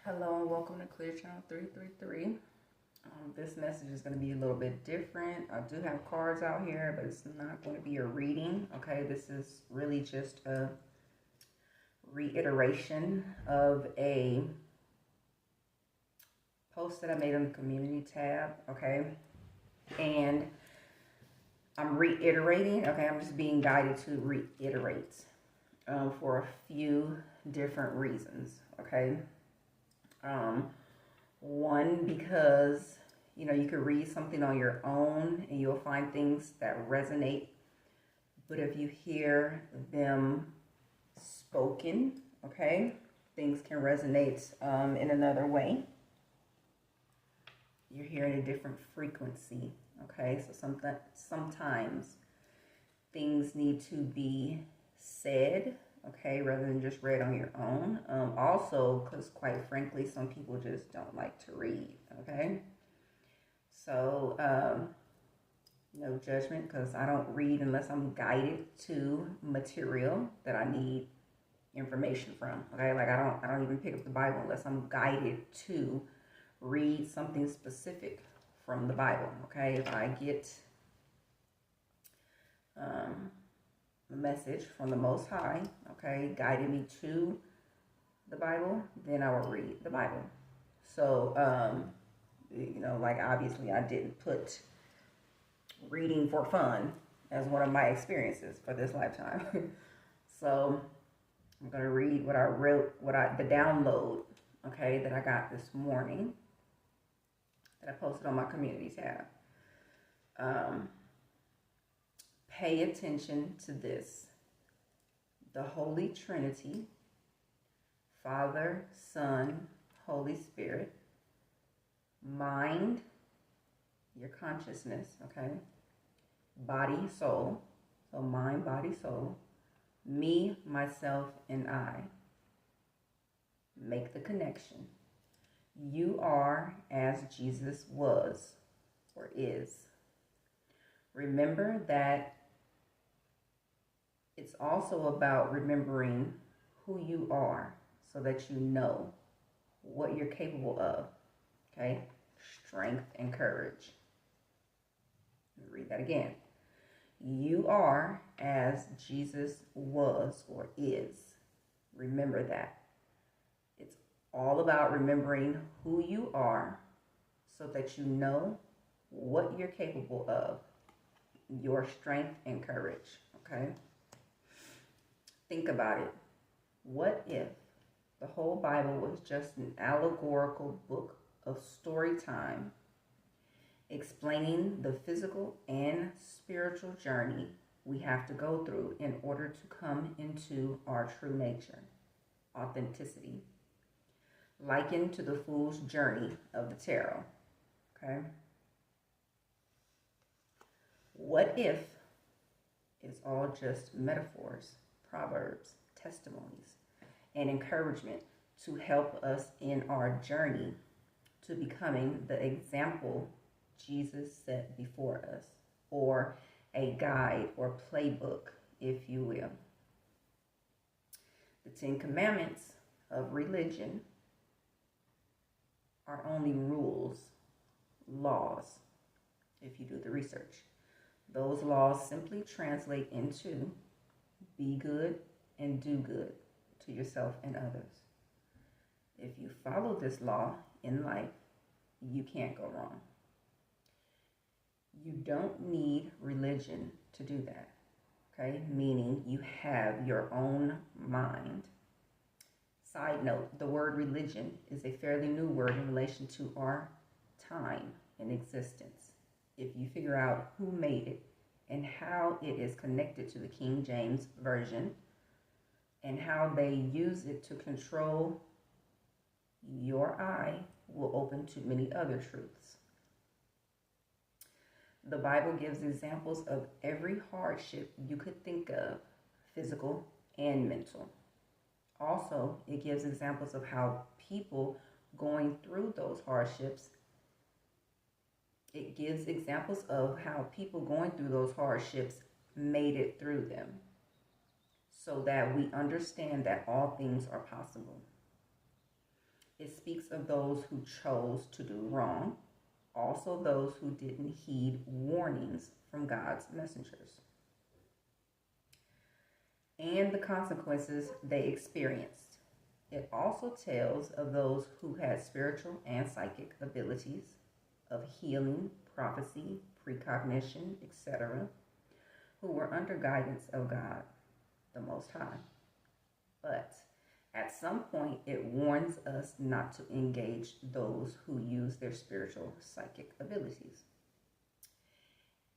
Hello and welcome to Clear Channel 333. This message is going to be a little bit different. I do have cards out here, but it's not going to be a reading. Okay, this is really just a reiteration of a post that I made on the community tab. Okay, and I'm reiterating. Okay, I'm just being guided to reiterate for a few different reasons. Okay. One, because you could read something on your own and you'll find things that resonate, but if you hear them spoken, okay, things can resonate in another way. You're hearing a different frequency, okay? So sometimes things need to be said, okay, rather than just read on your own. Also, because quite frankly, some people just don't like to read, okay? So, no judgment, because I don't read unless I'm guided to material that I need information from, okay? Like I don't even pick up the Bible unless I'm guided to read something specific from the Bible, okay? If I get a message from the Most High, okay, guiding me to the Bible, then I will read the Bible. So, like obviously I didn't put reading for fun as one of my experiences for this lifetime. So I'm going to read what I wrote, the download, okay, that I got this morning that I posted on my community tab. Pay attention to this. The Holy Trinity, Father, Son, Holy Spirit, mind, your consciousness, okay? Body, soul, so mind, body, soul, me, myself, and I. Make the connection. You are as Jesus was or is. Remember that it's also about remembering who you are so that you know what you're capable of, okay? Strength and courage. Let me read that again. You are as Jesus was or is. Remember that. It's all about remembering who you are so that you know what you're capable of, your strength and courage, okay? Think about it. What if the whole Bible was just an allegorical book of story time explaining the physical and spiritual journey we have to go through in order to come into our true nature, authenticity, likened to the fool's journey of the tarot, okay? What if it's all just metaphors, proverbs, testimonies, and encouragement to help us in our journey to becoming the example Jesus set before us, or a guide or playbook, if you will? The 10 Commandments of religion are only rules, laws, if you do the research. Those laws simply translate into be good and do good to yourself and others. If you follow this law in life, you can't go wrong. You don't need religion to do that, okay? Meaning you have your own mind. Side note, the word religion is a fairly new word in relation to our time and existence. If you figure out who made it and how it is connected to the King James Version and how they use it to control, your eye will open to many other truths. The Bible gives examples of every hardship you could think of, physical and mental. Also, it gives examples of how people going through those hardships, it gives examples of how people going through those hardships made it through them, so that we understand that all things are possible. It speaks of those who chose to do wrong, also those who didn't heed warnings from God's messengers, and the consequences they experienced. It also tells of those who had spiritual and psychic abilities of healing, prophecy, precognition, etc., who were under guidance of God, the Most High. But at some point, it warns us not to engage those who use their spiritual psychic abilities,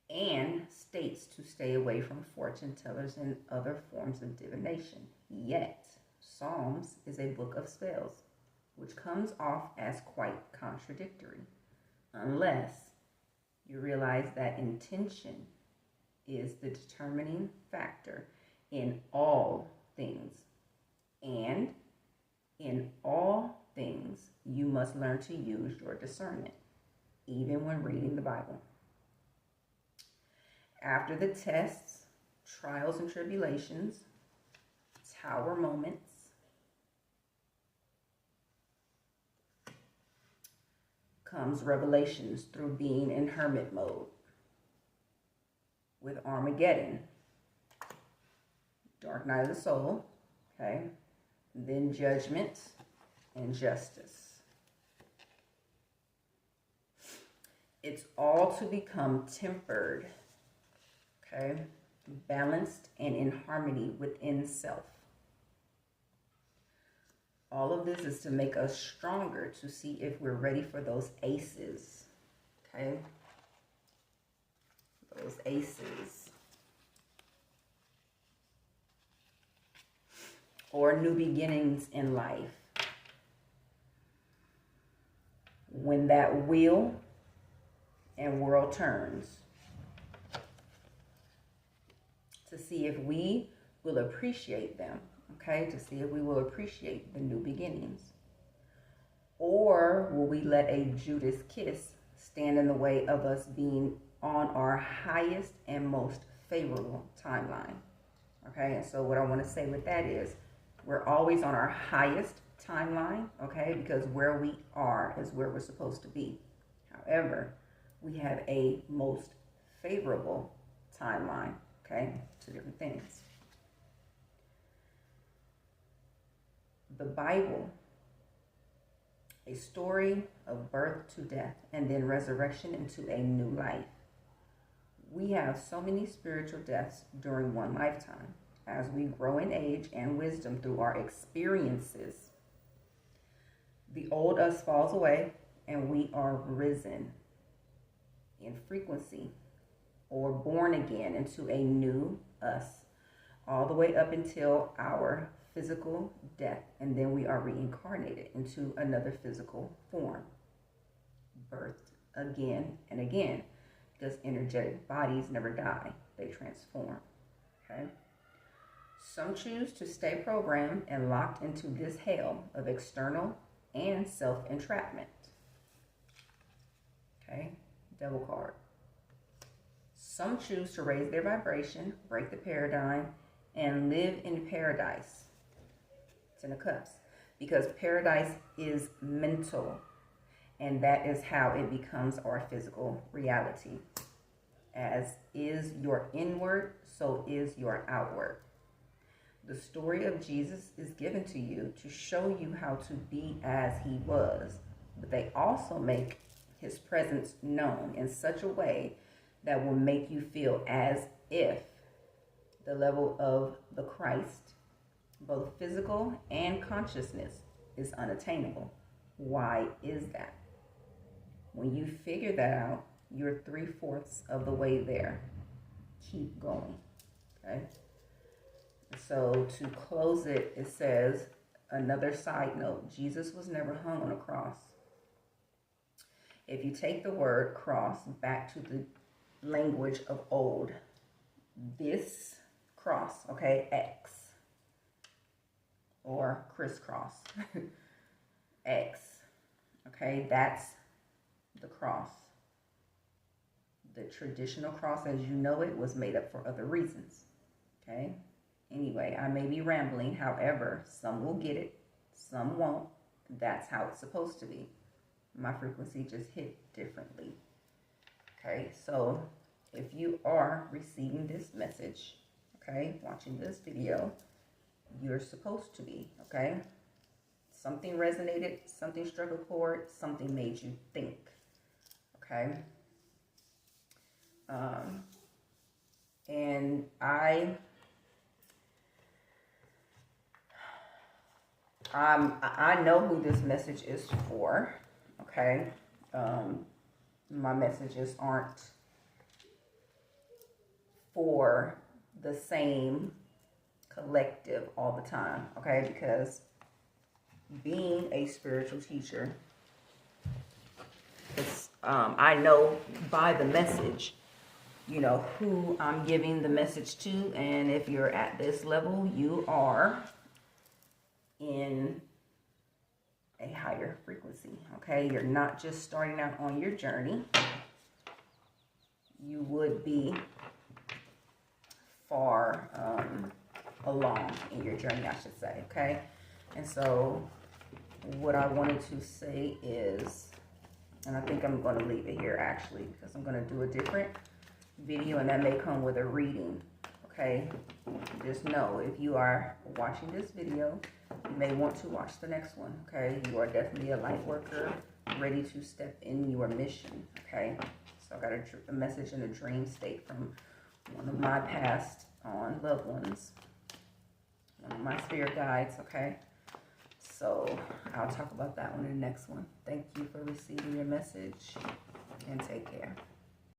and states to stay away from fortune tellers and other forms of divination. Yet, Psalms is a book of spells, which comes off as quite contradictory, unless you realize that intention is the determining factor in all things. And in all things, you must learn to use your discernment, even when reading the Bible. After the tests, trials, and tribulations, tower moments, comes revelations through being in hermit mode, with Armageddon, dark night of the soul, okay, then judgment and justice. It's all to become tempered, okay, balanced and in harmony within self. All of this is to make us stronger, to see if we're ready for those aces, okay? Those aces. Or new beginnings in life. When that wheel and world turns, to see if we will appreciate them, okay? To see if we will appreciate the new beginnings. Or will we let a Judas kiss stand in the way of us being on our highest and most favorable timeline? Okay, and so what I want to say with that is, we're always on our highest timeline, okay, because where we are is where we're supposed to be. However, we have a most favorable timeline, okay, two different things. The Bible, a story of birth to death and then resurrection into a new life. We have so many spiritual deaths during one lifetime. As we grow in age and wisdom through our experiences, the old us falls away and we are risen in frequency or born again into a new us, all the way up until our physical death, and then we are reincarnated into another physical form, birthed again and again, because energetic bodies never die, they transform, okay? Some choose to stay programmed and locked into this hell of external and self-entrapment. Okay, devil card. Some choose to raise their vibration, break the paradigm, and live in paradise. Ten of Cups. Because paradise is mental, and that is how it becomes our physical reality. As is your inward, so is your outward. The story of Jesus is given to you to show you how to be as he was, but they also make his presence known in such a way that will make you feel as if the level of the Christ, both physical and consciousness, is unattainable. Why is that? When you figure that out, you're 3/4 of the way there. Keep going, okay? So to close it, it says, another side note, Jesus was never hung on a cross. If you take the word cross back to the language of old, this cross, okay, X, or crisscross, X, okay, that's the cross. The traditional cross as you know it was made up for other reasons, okay? Anyway, I may be rambling. However, some will get it, some won't. that's how it's supposed to be. My frequency just hit differently. Okay, so if you are receiving this message, okay, watching this video, you're supposed to be, okay? Something resonated, something struck a chord, something made you think, okay? And I know who this message is for, okay? My messages aren't for the same collective all the time, okay? Because being a spiritual teacher, it's, I know by the message, you know, who I'm giving the message to. And if you're at this level, you are in a higher frequency, okay? You're not just starting out on your journey. You would be far along in your journey, I should say, okay? And so what I wanted to say is, and I think I'm going to leave it here actually, because I'm going to do a different video, and that may come with a reading, okay? Just know, if you are watching this video, you may want to watch the next one, okay? You are definitely a light worker, ready to step in your mission, okay? So I got a message in a dream state from one of my past on loved ones, one of my spirit guides, okay? So I'll talk about that one in the next one. Thank you for receiving your message, and take care.